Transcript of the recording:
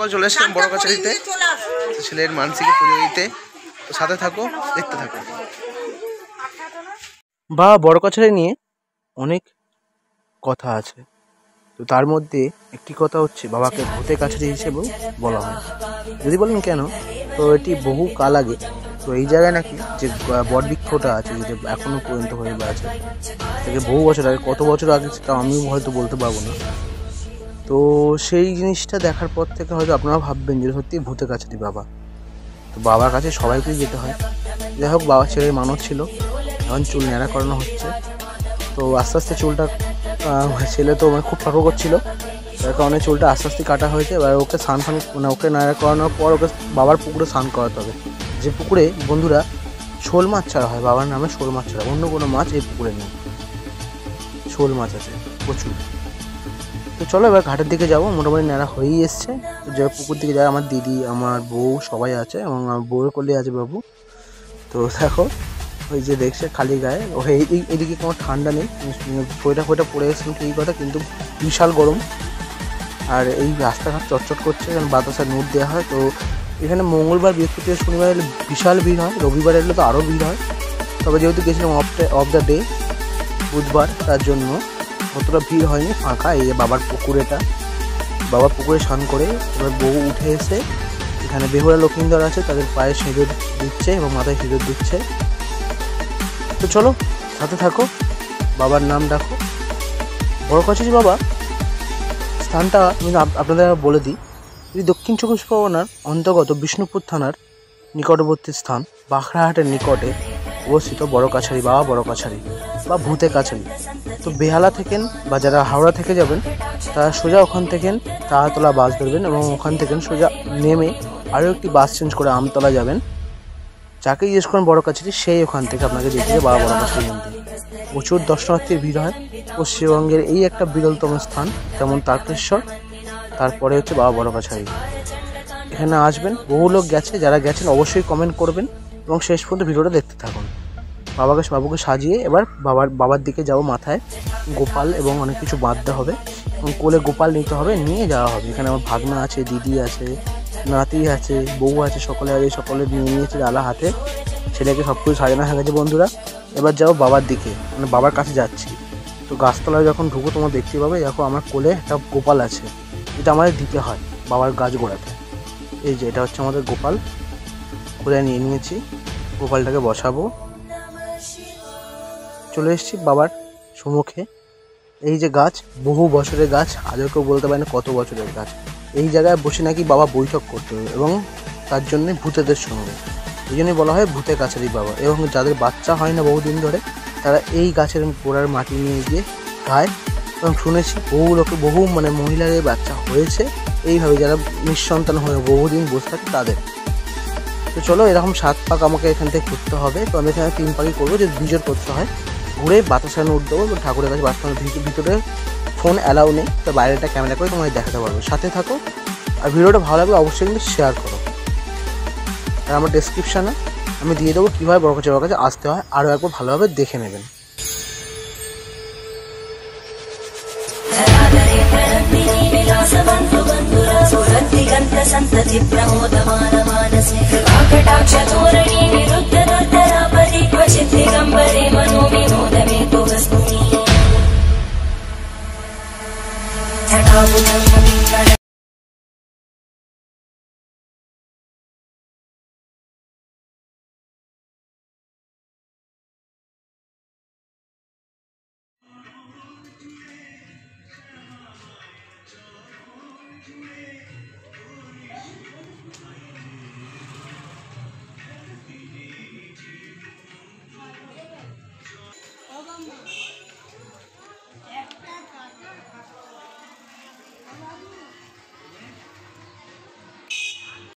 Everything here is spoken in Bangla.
আমরা চলে এসেছিলাম বড় কাছারিতে ছেলের মানসিক পুজো দিতে। তো সাথে থাকো, দেখতে থাকো। বা বড় কাছারি নিয়ে অনেক কথা আছে, তো তার মধ্যে একটি কথা হচ্ছে বাবাকে ভূতের কাছারি হিসেবেও বলা হয়। যদি বলেন কেন, তো এটি বহু কাল আগে, তো এই জায়গায় নাকি যে বটবৃক্ষটা আছে, যে এখনো পর্যন্ত হয়ে আছে, থেকে বহু বছর আগে, কত বছর আগে সেটা আমিও হয়তো বলতে পারবো না। তো সেই জিনিসটা দেখার পর থেকে হয়তো আপনারা ভাববেন যে সত্যি ভূতের কাছারি বাবা। তো বাবার কাছে সবাইকেই যেতে হয়। যাই হোক, বাবা ছেলের মানত ছিল, এখন চুল ন্যাড়া করানো হচ্ছে। তো আস্তে আস্তে চুলটা ছেলে তো খুব ফাঁকো করছিল, তার কারণে চুলটা আস্তে আস্তে কাটা হয়েছে। এবার ওকে স্নান ফান মানে ওকে ন্যাড়া করানোর পর ওকে বাবার পুকুরে স্নান করাতে হবে, যে পুকুরে বন্ধুরা শোল মাছ ছাড়া হয়, বাবার নামে শোল মাছ ছাড়া, অন্য কোনো মাছ এই পুকুরে নেই, শোল মাছ আছে প্রচুর। তো চলো এবার ঘাটের দিকে যাবো, মোটামুটি ন্যাড়া হয়েই এসছে। তো যে পুকুর দিকে যায়, আমার দিদি, আমার বউ সবাই আছে, এবং আমার বউয়ের কোলে আছে বাবু। তো দেখো, ওই যে দেখছে খালি গায়ে, এইদিকে কোনো ঠান্ডা নেই, ফোটা পড়ে গেছিলাম ঠিক কথা, কিন্তু বিশাল গরম। আর এই রাস্তাঘাট চটচট করছে, কারণ বাতাসা নোট দেওয়া হয়। তো এখানে মঙ্গলবার, বৃহস্পতিবার, শনিবার এলে বিশাল ভিড় হয়, রবিবার এলে তো আরও ভিড় হয়। তবে যেহেতু গেছিলাম অফ দ্য ডে, বুধবার, তার জন্য অতটা ভিড় হয়নি, ফাঁকা। এই বাবার পুকুরেটা, বাবার পুকুরে স্নান করে এবার বউ উঠে এসে এখানে বেহুলা লক্ষ্মীন্দর আছে, তাদের পায়ে সিঁদুর দিচ্ছে এবং মাথায় সিঁদুর দিচ্ছে। তো চলো সাথে থাকো, বাবার নাম ডাকো। বড় কাছারি বাবা স্থানটা আমি আপনাদের বলে দিই, এটি দক্ষিণ চব্বিশ পরগনার অন্তর্গত বিষ্ণুপুর থানার নিকটবর্তী স্থান, বাখরাহাটের নিকটে অবস্থিত বড় কাছারি বাবা বড় কাছারি বা ভূতে কাছারি। তো বেহালা থেকেন বা যারা হাওড়া থেকে যাবেন, তারা সোজা ওখান থেকে তারাতলা বাস ধরবেন, এবং ওখান থেকে সোজা নেমে আরও একটি বাস চেঞ্জ করে আমতলা যাবেন। যাকে জিজ্ঞেস করেন বড় কাছারি, সেই ওখান থেকে আপনাকে যেতে হবে বাবা বড় কাছারি মন্দির। প্রচুর দর্শনার্থীর ভিড় হয়। পশ্চিমবঙ্গের এই একটা বিরলতম স্থান, যেমন তারকেশ্বর, তারপরে হচ্ছে বাবা বড় কাছারি। এখানে আসবেন, বহু লোক গেছে, যারা গেছেন অবশ্যই কমেন্ট করবেন এবং শেষ পর্যন্ত ভিডিওটা দেখতে থাকুন। বাবুকে সাজিয়ে এবার বাবার দিকে যাব। মাথায় গোপাল এবং অনেক কিছু বাঁধতে হবে, এবং কোলে গোপাল নিতে হবে, নিয়ে যাওয়া হবে। এখানে আমার ভাগনা আছে, দিদি আছে, নাতি আছে, বউ আছে, সকলে আছে, সকলে নিয়ে নিয়েছে ডালা হাতে। ছেলেকে সব কিছু সাজানো হয়ে গেছে বন্ধুরা। এবার যাবো বাবার দিকে, মানে বাবার কাছে যাচ্ছি। তো গাছতলায় যখন ঢুকো তোমরা দেখতে পাবে, দেখো আমার কোলে একটা গোপাল আছে, এটা আমাদের দিতে হয় বাবার গাছ গোড়াতে। এই যে এটা হচ্ছে আমাদের গোপাল, কোলে নিয়ে নিয়েছি, গোপালটাকে বসাবো। চলে এসেছি বাবার সম্মুখে। এই যে গাছ, বহু বছরের গাছ, আজও কেউ বলতে পারে না কত বছরের গাছ। এই জায়গায় বসে নাকি বাবা বৈঠক করতে হবে, এবং তার জন্যে ভূতেদের সঙ্গে, এই জন্যই বলা হয় ভূতের কাছারি বাবা। এবং যাদের বাচ্চা হয় না বহুদিন ধরে, তারা এই গাছের গোড়ার মাটি নিয়ে গিয়ে খায়। এবং শুনেছি বহু মহিলাদের বাচ্চা হয়েছে এইভাবে, যারা নিঃসন্তান হয়ে বহুদিন বসে থাকে তাদের। তো চলো, এরকম 7 পাক আমাকে এখান থেকে করতে হবে। তো আমি এখানে 3 পাকই করবো, যে বিজোড় করতে হয়। ঘুরে বাতাসা নোট দেবো, ঠাকুরের কাছে বাতাসা। ভিতরে ফোন অ্যালাউ নেই, তো বাইরেটা ক্যামেরা করে তোমায় দেখাতে পারবো। সাথে থাকো, আর ভিডিওটা ভালো লাগলে অবশ্যই কিন্তু শেয়ার করো। আর আমার ডেসক্রিপশানে আমি দিয়ে দেবো কীভাবে বড় কাছে আসতে হয়, আরও একবার ভালোভাবে দেখে নেবেন।